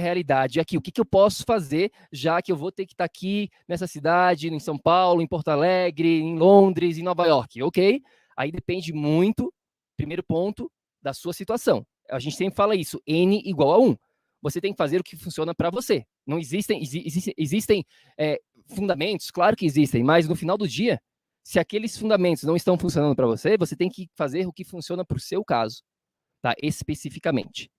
realidade aqui, o que eu posso fazer, já que eu vou ter que estar aqui nessa cidade, em São Paulo, em Porto Alegre, em Londres, em Nova York, ok? Aí depende muito, primeiro ponto, da sua situação. A gente sempre fala isso, N igual a 1. Você tem que fazer o que funciona para você. Não existem fundamentos, claro que existem, mas no final do dia, se aqueles fundamentos não estão funcionando para você, você tem que fazer o que funciona para o seu caso, tá? Especificamente.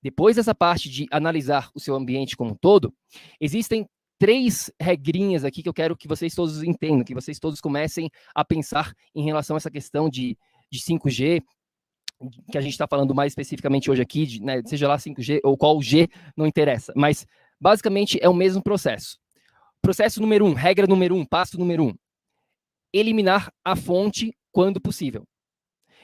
Depois dessa parte de analisar o seu ambiente como um todo, existem 3 regrinhas aqui que eu quero que vocês todos entendam, que vocês todos comecem a pensar em relação a essa questão de 5G, que a gente está falando mais especificamente hoje aqui, né, seja lá 5G ou qual G, não interessa, mas basicamente é o mesmo processo. Processo número 1, regra número 1, passo número 1, eliminar a fonte quando possível.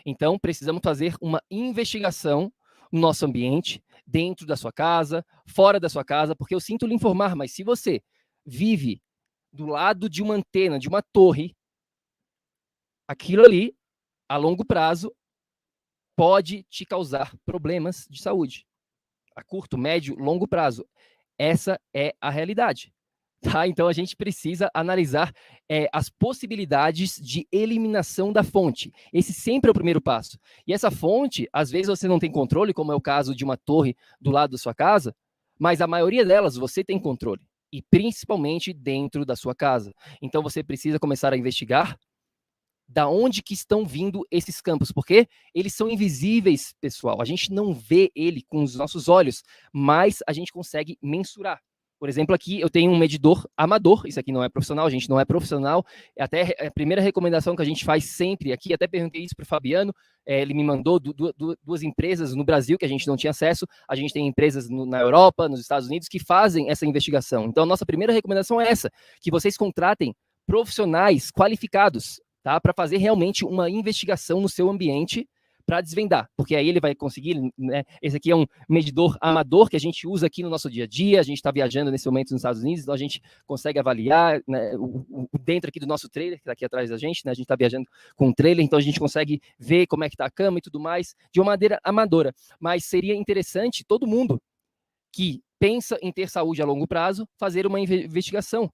Então, precisamos fazer uma investigação no nosso ambiente, dentro da sua casa, fora da sua casa, porque eu sinto lhe informar, mas se você vive do lado de uma antena, de uma torre, aquilo ali, a longo prazo, pode te causar problemas de saúde. A curto, médio, longo prazo. Essa é a realidade. Tá? Então, a gente precisa analisar as possibilidades de eliminação da fonte. Esse sempre é o primeiro passo. E essa fonte, às vezes você não tem controle, como é o caso de uma torre do lado da sua casa, mas a maioria delas você tem controle. E principalmente dentro da sua casa. Então, você precisa começar a investigar da onde que estão vindo esses campos, porque eles são invisíveis, pessoal. A gente não vê ele com os nossos olhos, mas a gente consegue mensurar. Por exemplo, aqui eu tenho um medidor amador, isso aqui não é profissional, a gente não é profissional, até a primeira recomendação que a gente faz sempre aqui, até perguntei isso para o Fabiano, ele me mandou 2 empresas no Brasil que a gente não tinha acesso, a gente tem empresas na Europa, nos Estados Unidos, que fazem essa investigação. Então, a nossa primeira recomendação é essa, que vocês contratem profissionais qualificados, tá, para fazer realmente uma investigação no seu ambiente para desvendar, porque aí ele vai conseguir, né, esse aqui é um medidor amador que a gente usa aqui no nosso dia a dia, a gente está viajando nesse momento nos Estados Unidos, então a gente consegue avaliar, né, o dentro aqui do nosso trailer, que está aqui atrás da gente, né, a gente está viajando com um trailer, então a gente consegue ver como é que está a cama e tudo mais, de uma maneira amadora, mas seria interessante todo mundo que pensa em ter saúde a longo prazo, fazer uma investigação.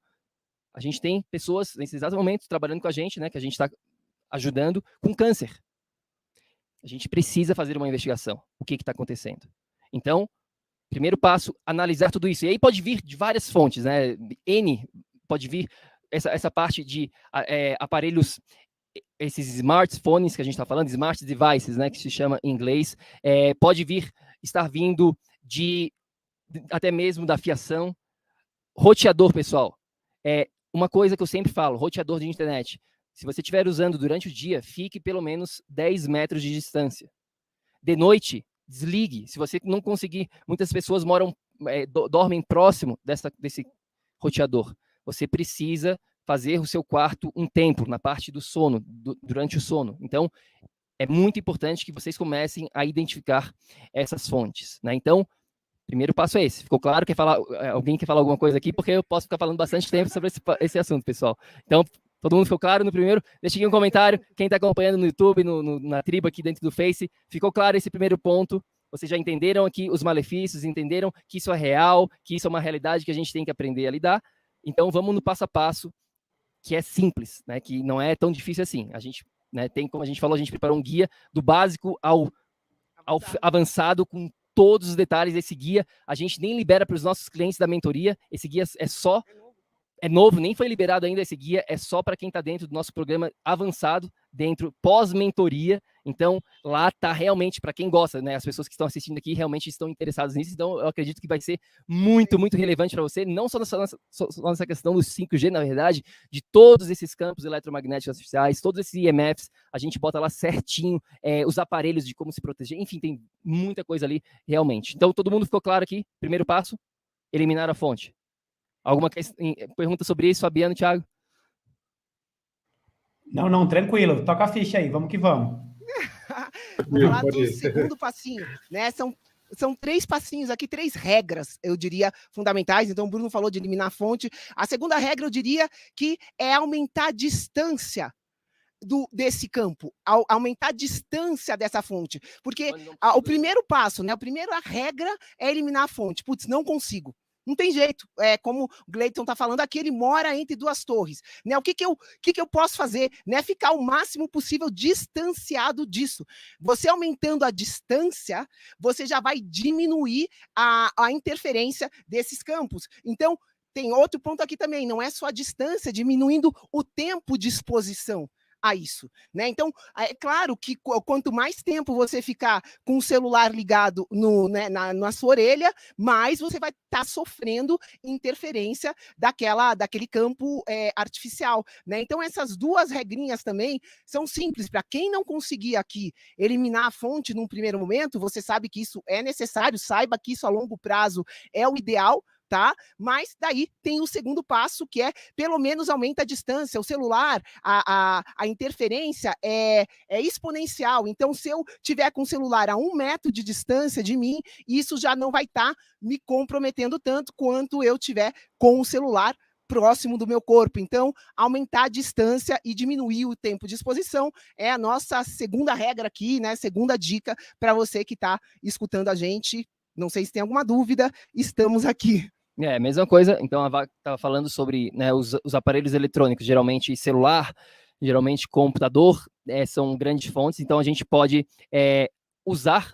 A gente tem pessoas, nesse exato momento, trabalhando com a gente, né, que a gente está ajudando com câncer. A gente precisa fazer uma investigação. O que está acontecendo? Então, primeiro passo, analisar tudo isso. E aí pode vir de várias fontes, né? Pode vir essa parte de aparelhos, esses smartphones que a gente está falando, smart devices, né, que se chama em inglês. Pode estar vindo até mesmo da fiação. Roteador, pessoal. Uma coisa que eu sempre falo, roteador de internet. Se você estiver usando durante o dia, fique pelo menos 10 metros de distância. De noite, desligue. Se você não conseguir, muitas pessoas dormem próximo desse roteador. Você precisa fazer o seu quarto um templo na parte do sono, durante o sono. Então, é muito importante que vocês comecem a identificar essas fontes, né? Então, primeiro passo é esse. Ficou claro? Alguém quer falar alguma coisa aqui? Porque eu posso ficar falando bastante tempo sobre esse assunto, pessoal. Então, todo mundo ficou claro no primeiro? Deixa aqui um comentário. Quem está acompanhando no YouTube, na tribo aqui dentro do Face, ficou claro esse primeiro ponto? Vocês já entenderam aqui os malefícios, entenderam que isso é real, que isso é uma realidade que a gente tem que aprender a lidar? Então, vamos no passo a passo, que é simples, né? Que não é tão difícil assim. A gente, né, tem, como a gente falou, a gente preparou um guia do básico ao avançado, com todos os detalhes. Esse guia a gente nem libera para os nossos clientes da mentoria. Esse guia é novo, nem foi liberado ainda. Esse guia é só para quem está dentro do nosso programa avançado, dentro pós-mentoria. Então, lá está realmente para quem gosta, né? As pessoas que estão assistindo aqui realmente estão interessadas nisso. Então, eu acredito que vai ser muito, muito relevante para você, não só nessa questão do 5G, na verdade, de todos esses campos eletromagnéticos artificiais, todos esses IMFs, a gente bota lá certinho, os aparelhos de como se proteger, enfim, tem muita coisa ali realmente. Então, todo mundo ficou claro aqui? Primeiro passo, eliminar a fonte. Alguma pergunta sobre isso, Fabiano, Thiago? Não, tranquilo. Toca a ficha aí, vamos que vamos. Vou falar do segundo passinho, né? São 3 passinhos aqui, 3 regras, eu diria, fundamentais. Então, o Bruno falou de eliminar a fonte. A segunda regra, eu diria, que é aumentar a distância desse campo, aumentar a distância dessa fonte. Porque o primeiro passo, né? A primeira regra é eliminar a fonte. Putz, não consigo. Não tem jeito. É como o Gleiton está falando aqui, ele mora entre duas torres. Né? O que eu posso fazer? Né? Ficar o máximo possível distanciado disso. Você aumentando a distância, você já vai diminuir a interferência desses campos. Então, tem outro ponto aqui também, não é só a distância, diminuindo o tempo de exposição a isso, né? Então, é claro que quanto mais tempo você ficar com o celular ligado na sua orelha, mais você vai estar sofrendo interferência daquele campo artificial, né? Então, essas duas regrinhas também são simples. Para quem não conseguir aqui eliminar a fonte num primeiro momento, você sabe que isso é necessário, saiba que isso a longo prazo é o ideal, tá? Mas daí tem o segundo passo, que é pelo menos aumenta a distância. O celular, a interferência é exponencial. Então, se eu tiver com o celular a 1 metro de distância de mim, isso já não vai estar me comprometendo tanto quanto eu tiver com o celular próximo do meu corpo. Então, aumentar a distância e diminuir o tempo de exposição é a nossa segunda regra aqui, né? Segunda dica para você que está escutando a gente. Não sei se tem alguma dúvida, estamos aqui. Mesma coisa. Então, a Vá estava falando sobre, né, os aparelhos eletrônicos, geralmente celular, geralmente computador, são grandes fontes. Então, a gente pode usar,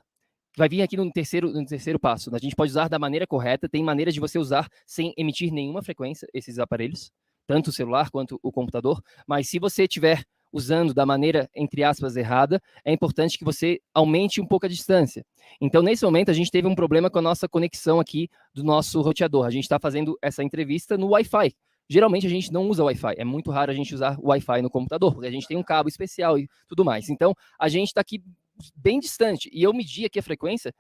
vai vir aqui no terceiro passo, a gente pode usar da maneira correta. Tem maneiras de você usar sem emitir nenhuma frequência esses aparelhos, tanto o celular quanto o computador. Mas se você estiver usando da maneira, entre aspas, errada, é importante que você aumente um pouco a distância. Então, nesse momento, a gente teve um problema com a nossa conexão aqui do nosso roteador. A gente está fazendo essa entrevista no Wi-Fi. Geralmente, a gente não usa Wi-Fi. É muito raro a gente usar Wi-Fi no computador, porque a gente tem um cabo especial e tudo mais. Então, a gente está aqui bem distante. E eu medi aqui a frequência.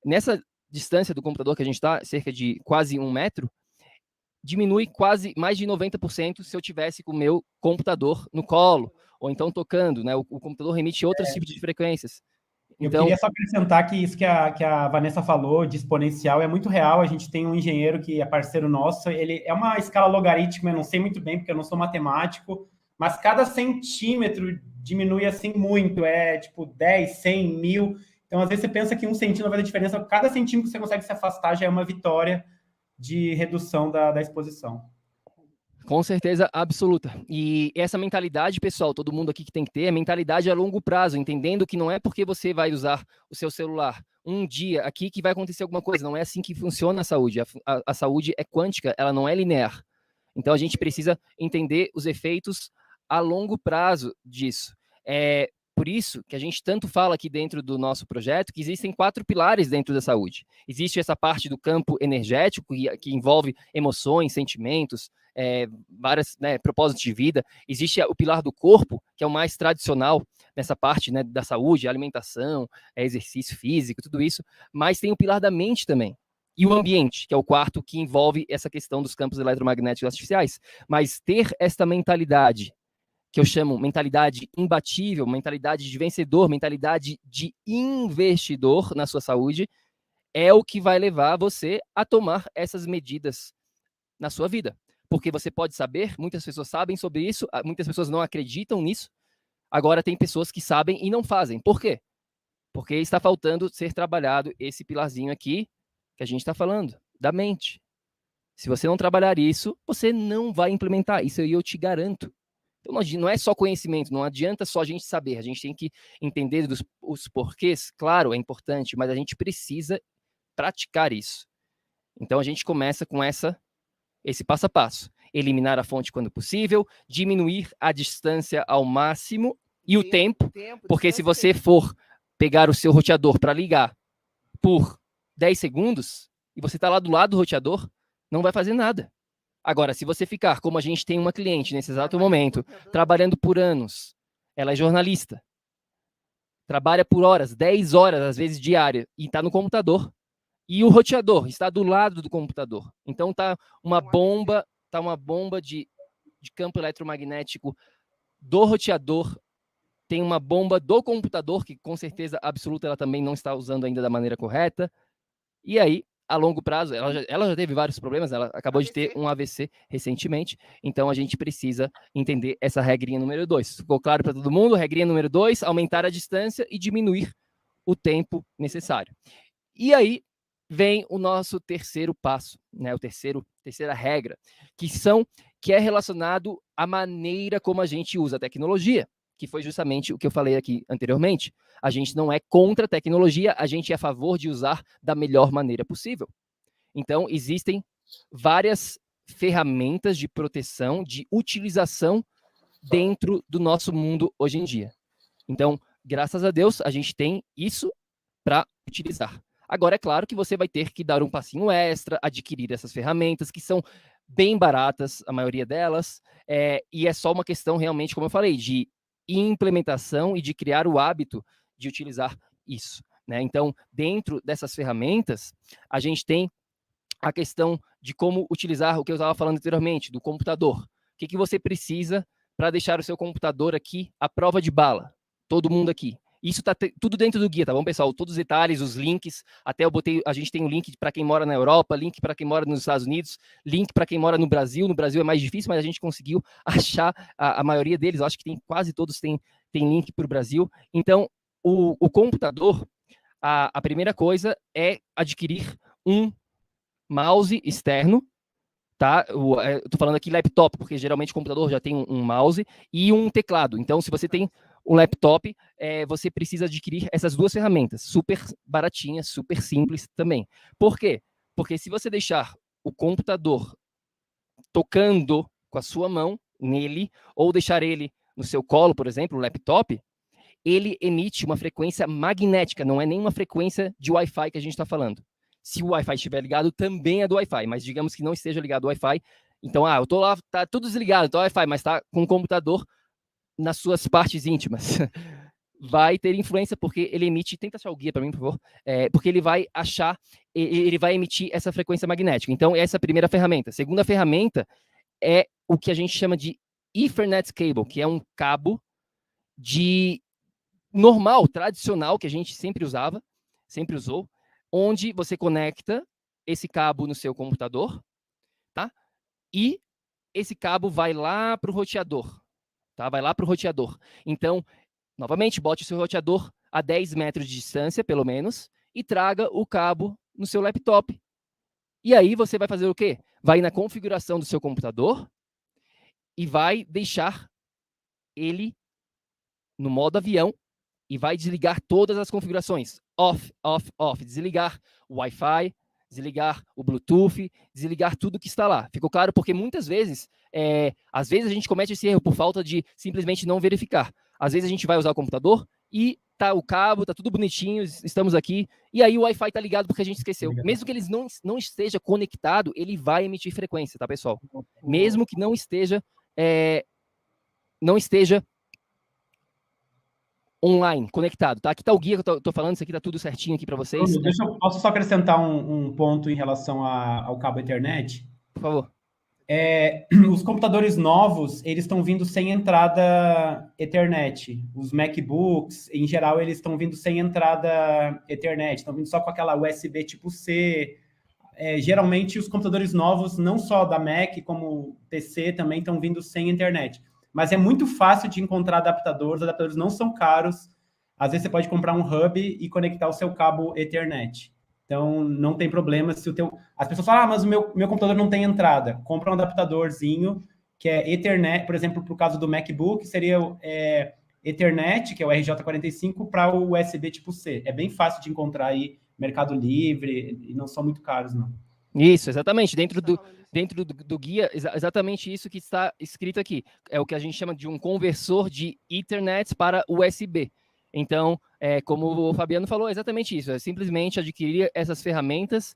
Nessa distância do computador que a gente está, cerca de quase 1 metro, diminui quase mais de 90% se eu tivesse com o meu computador no colo, ou então tocando, né? O computador emite outros tipos de frequências. Então, eu queria só acrescentar que isso que a Vanessa falou de exponencial é muito real. A gente tem um engenheiro que é parceiro nosso, ele é uma escala logarítmica, eu não sei muito bem, porque eu não sou matemático, mas cada centímetro diminui assim muito, tipo 10, 100, 1000. Então, às vezes você pensa que 1 centímetro vai fazer diferença, cada centímetro que você consegue se afastar já é uma vitória de redução da exposição. Com certeza absoluta. E essa mentalidade, pessoal, todo mundo aqui que tem que ter, é mentalidade a longo prazo, entendendo que não é porque você vai usar o seu celular um dia aqui que vai acontecer alguma coisa. Não é assim que funciona a saúde. A saúde é quântica, ela não é linear. Então, a gente precisa entender os efeitos a longo prazo disso. Por isso que a gente tanto fala aqui dentro do nosso projeto que existem 4 pilares dentro da saúde. Existe essa parte do campo energético, que envolve emoções, sentimentos, vários propósitos de vida. Existe o pilar do corpo, que é o mais tradicional nessa parte, né, da saúde, alimentação, exercício físico, tudo isso. Mas tem o pilar da mente também. E o ambiente, que é o quarto, que envolve essa questão dos campos eletromagnéticos artificiais. Mas ter esta mentalidade, que eu chamo mentalidade imbatível, mentalidade de vencedor, mentalidade de investidor na sua saúde, é o que vai levar você a tomar essas medidas na sua vida. Porque você pode saber, muitas pessoas sabem sobre isso, muitas pessoas não acreditam nisso. Agora tem pessoas que sabem e não fazem. Por quê? Porque está faltando ser trabalhado esse pilarzinho aqui que a gente está falando, da mente. Se você não trabalhar isso, você não vai implementar. Isso eu te garanto. Então, não é só conhecimento, não adianta só a gente saber, a gente tem que entender os porquês, claro, é importante, mas a gente precisa praticar isso. Então, a gente começa com esse passo a passo. Eliminar a fonte quando possível, diminuir a distância ao máximo e o tempo, porque se você for pegar o seu roteador para ligar por 10 segundos e você está lá do lado do roteador, não vai fazer nada. Agora, se você ficar, como a gente tem uma cliente nesse exato momento, trabalhando por anos, ela é jornalista, trabalha por horas, 10 horas, às vezes diária, e está no computador, e o roteador está do lado do computador. Então, está uma bomba de campo eletromagnético do roteador, tem uma bomba do computador, que com certeza absoluta ela também não está usando ainda da maneira correta, e aí a longo prazo, ela já teve vários problemas, ela acabou de ter um AVC recentemente, então a gente precisa entender essa regrinha número 2. Ficou claro para todo mundo? Regrinha número 2, aumentar a distância e diminuir o tempo necessário. E aí vem o nosso terceiro passo, né? Terceira regra, que é relacionado à maneira como a gente usa a tecnologia, que foi justamente o que eu falei aqui anteriormente. A gente não é contra a tecnologia, a gente é a favor de usar da melhor maneira possível. Então, existem várias ferramentas de proteção, de utilização dentro do nosso mundo hoje em dia. Então, graças a Deus, a gente tem isso para utilizar. Agora, é claro que você vai ter que dar um passinho extra, adquirir essas ferramentas, que são bem baratas, a maioria delas, e é só uma questão realmente, como eu falei, de implementação e de criar o hábito de utilizar isso, né? Então, dentro dessas ferramentas, a gente tem a questão de como utilizar o que eu estava falando anteriormente, do computador. O que você precisa para deixar o seu computador aqui à prova de bala? Todo mundo aqui. Isso está tudo dentro do guia, tá bom, pessoal? Todos os detalhes, os links, até a gente tem um link para quem mora na Europa, link para quem mora nos Estados Unidos, link para quem mora no Brasil. No Brasil é mais difícil, mas a gente conseguiu achar a maioria deles. Eu acho que quase todos têm link para o Brasil. Então, o computador, a primeira coisa é adquirir um mouse externo, tá? Eu tô falando aqui laptop, porque geralmente o computador já tem um mouse e um teclado. Então, se você tem um laptop, você precisa adquirir essas duas ferramentas, super baratinhas, super simples também. Por quê? Porque se você deixar o computador tocando com a sua mão nele, ou deixar ele no seu colo, por exemplo, o laptop, ele emite uma frequência magnética, não é nenhuma frequência de Wi-Fi que a gente está falando. Se o Wi-Fi estiver ligado, também é do Wi-Fi, mas digamos que não esteja ligado ao Wi-Fi, então, eu tô lá, tá tudo desligado, tá Wi-Fi, mas tá com o computador nas suas partes íntimas. Vai ter influência porque ele emite, tenta achar o guia para mim, por favor, porque ele vai emitir essa frequência magnética. Então, essa é a primeira ferramenta. A segunda ferramenta é o que a gente chama de Ethernet Cable, que é um cabo normal, tradicional, que a gente sempre usou, onde você conecta esse cabo no seu computador, tá? E esse cabo vai lá para o roteador, tá? Vai lá para o roteador. Então, novamente, bote o seu roteador a 10 metros de distância, pelo menos, e traga o cabo no seu laptop. E aí você vai fazer o quê? Vai na configuração do seu computador e vai deixar ele no modo avião e vai desligar todas as configurações. Off, off, off. Desligar o Wi-Fi, desligar o Bluetooth, desligar tudo que está lá. Ficou claro? Porque muitas vezes, às vezes a gente comete esse erro por falta de simplesmente não verificar. Às vezes a gente vai usar o computador e tá o cabo, tá tudo bonitinho, estamos aqui, e aí o Wi-Fi tá ligado porque a gente esqueceu. Mesmo que ele não esteja conectado, ele vai emitir frequência, tá, pessoal? Mesmo que não esteja online, conectado, tá? Aqui tá o guia que eu tô falando, isso aqui tá tudo certinho aqui para vocês. Posso só acrescentar um ponto em relação ao cabo Ethernet? Por favor. Os computadores novos, eles estão vindo sem entrada Ethernet. Os MacBooks, em geral, eles estão vindo sem entrada Ethernet, estão vindo só com aquela USB tipo C. Geralmente, os computadores novos, não só da Mac, como PC, também estão vindo sem internet. Mas é muito fácil de encontrar adaptadores, os adaptadores não são caros. Às vezes você pode comprar um hub e conectar o seu cabo Ethernet. Então, não tem problema se o teu... As pessoas falam, mas o meu computador não tem entrada. Compra um adaptadorzinho, que é Ethernet, por exemplo, para o caso do MacBook, seria Ethernet, que é o RJ45, para o USB tipo C. É bem fácil de encontrar aí, Mercado Livre, e não são muito caros, não. Isso, exatamente. Dentro do guia, exatamente isso que está escrito aqui. É o que a gente chama de um conversor de Ethernet para USB. Então, como o Fabiano falou, é exatamente isso. É simplesmente adquirir essas ferramentas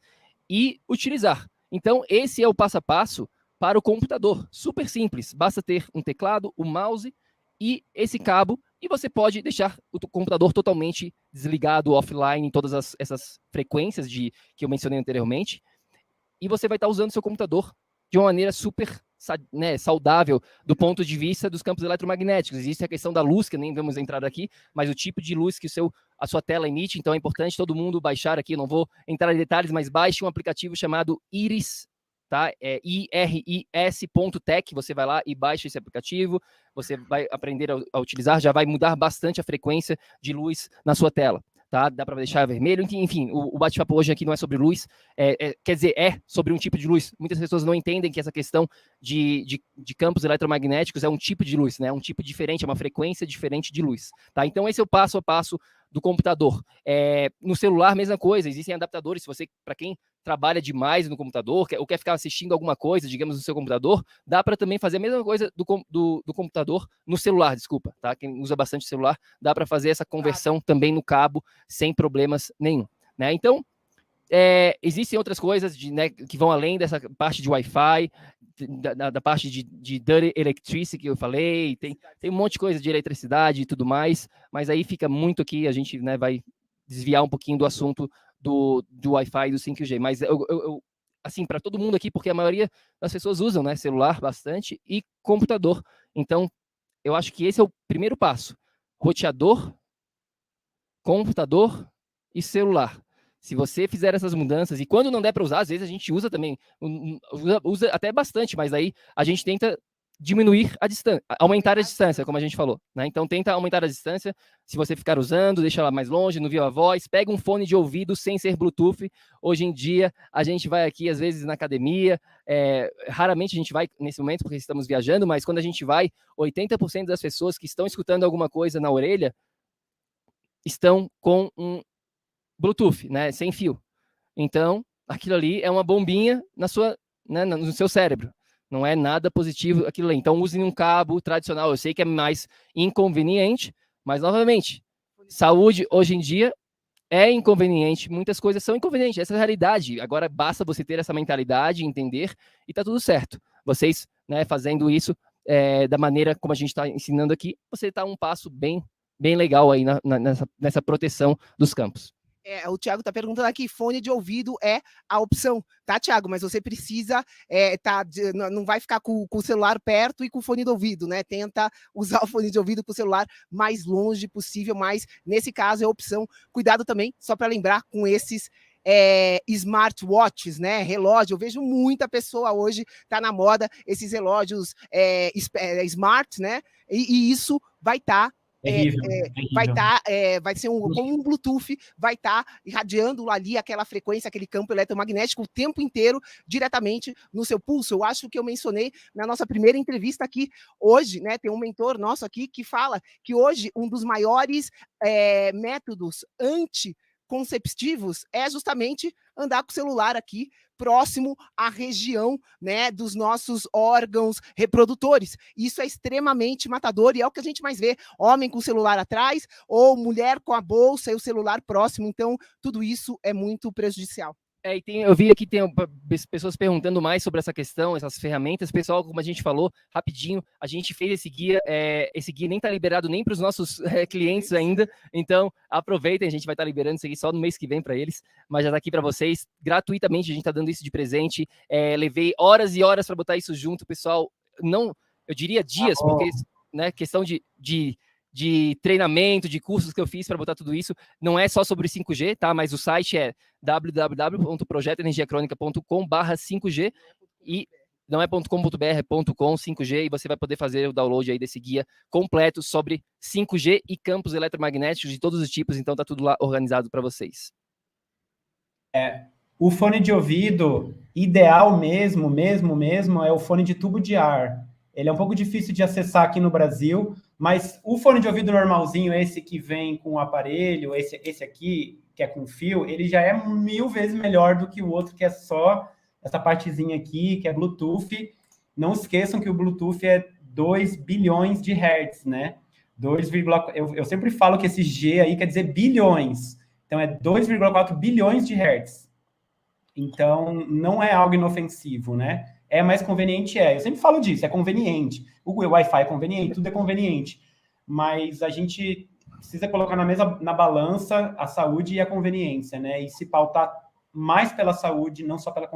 e utilizar. Então, esse é o passo a passo para o computador. Super simples. Basta ter um teclado, um mouse e esse cabo. E você pode deixar o computador totalmente desligado, offline, em todas essas frequências que eu mencionei anteriormente. E você vai estar usando seu computador de uma maneira super né, saudável do ponto de vista dos campos eletromagnéticos. Existe a questão da luz, que nem vamos entrar aqui, mas o tipo de luz que a sua tela emite, então é importante todo mundo baixar aqui, não vou entrar em detalhes, mas baixe um aplicativo chamado Iris, tá? É iris.tech, você vai lá e baixa esse aplicativo, você vai aprender a utilizar, já vai mudar bastante a frequência de luz na sua tela. Tá? Dá para deixar vermelho, enfim, o bate-papo hoje aqui não é sobre luz, quer dizer, é sobre um tipo de luz. Muitas pessoas não entendem que essa questão de campos eletromagnéticos é um tipo de luz, né? Um tipo diferente, é uma frequência diferente de luz. Tá? Então, esse é o passo a passo do computador. No celular, mesma coisa, existem adaptadores, para quem trabalha demais no computador, ou quer ficar assistindo alguma coisa, digamos, no seu computador, dá para também fazer a mesma coisa do computador no celular, desculpa, tá? Quem usa bastante celular, dá para fazer essa conversão também no cabo, sem problemas nenhum, né? Então, existem outras coisas né, que vão além dessa parte de Wi-Fi, da parte de dirty electricity que eu falei, tem um monte de coisa de eletricidade e tudo mais, mas aí fica muito aqui, a gente, né, vai desviar um pouquinho do assunto do Wi-Fi e do 5G, mas eu assim, para todo mundo aqui, porque a maioria das pessoas usam, né, celular bastante e computador, então eu acho que esse é o primeiro passo, roteador, computador e celular. Se você fizer essas mudanças, e quando não der para usar, às vezes a gente usa também, usa até bastante, mas aí a gente tenta diminuir a distância, aumentar a distância, como a gente falou, né? Então tenta aumentar a distância, se você ficar usando, deixa ela mais longe, no viva voz, pega um fone de ouvido sem ser Bluetooth. Hoje em dia, a gente vai aqui, às vezes, na academia, raramente a gente vai nesse momento, porque estamos viajando, mas quando a gente vai, 80% das pessoas que estão escutando alguma coisa na orelha estão com um Bluetooth, né, sem fio. Então, aquilo ali é uma bombinha né, no seu cérebro. Não é nada positivo aquilo ali. Então, use um cabo tradicional. Eu sei que é mais inconveniente, mas, novamente, saúde hoje em dia é inconveniente. Muitas coisas são inconvenientes. Essa é a realidade. Agora, basta você ter essa mentalidade, entender, e tá tudo certo. Vocês, né, fazendo isso da maneira como a gente está ensinando aqui, você está um passo bem legal aí nessa proteção dos campos. O Thiago está perguntando aqui, fone de ouvido é a opção, tá, Thiago? Mas você precisa, não vai ficar com o celular perto e com o fone de ouvido, né? Tenta usar o fone de ouvido com o celular mais longe possível, mas nesse caso é a opção. Cuidado também, só para lembrar, com esses smartwatches, né? Relógio, eu vejo muita pessoa hoje, tá na moda, esses relógios smart, né? E isso vai estar vai ser como um Bluetooth, vai estar irradiando ali aquela frequência, aquele campo eletromagnético o tempo inteiro, diretamente no seu pulso. Eu acho que eu mencionei na nossa primeira entrevista aqui hoje, né? Tem um mentor nosso aqui que fala que hoje um dos maiores métodos anticonceptivos é justamente andar com o celular aqui próximo à região, né, dos nossos órgãos reprodutores. Isso é extremamente matador e é o que a gente mais vê, homem com o celular atrás ou mulher com a bolsa e o celular próximo, então tudo isso é muito prejudicial. Eu vi aqui, tem pessoas perguntando mais sobre essa questão, essas ferramentas. Pessoal, como a gente falou, rapidinho, a gente fez esse guia nem está liberado nem para os nossos clientes ainda, então aproveitem, a gente vai estar liberando isso aqui só no mês que vem para eles, mas já está aqui para vocês, gratuitamente, a gente está dando isso de presente. Levei horas e horas para botar isso junto, pessoal, eu diria dias, porque, né, questão de treinamento, de cursos que eu fiz para botar tudo isso, não é só sobre 5G, tá? Mas o site é www.projetoenergiacronica.com/5G e não é .com.br, é .com 5G, e você vai poder fazer o download aí desse guia completo sobre 5G e campos eletromagnéticos de todos os tipos, então tá tudo lá organizado para vocês. O fone de ouvido ideal mesmo, é o fone de tubo de ar. Ele é um pouco difícil de acessar aqui no Brasil, mas o fone de ouvido normalzinho, esse que vem com o aparelho, esse aqui, que é com fio, ele já é 1000 vezes melhor do que o outro, que é só essa partezinha aqui, que é Bluetooth. Não esqueçam que o Bluetooth é 2 bilhões de hertz, né? Eu sempre falo que esse G aí quer dizer bilhões. Então, é 2,4 bilhões de hertz. Então, não é algo inofensivo, né? É mais conveniente, Eu sempre falo disso, é conveniente. O Wi-Fi é conveniente, tudo é conveniente. Mas a gente precisa colocar na balança a saúde e a conveniência, né? E se pautar mais pela saúde, não só pela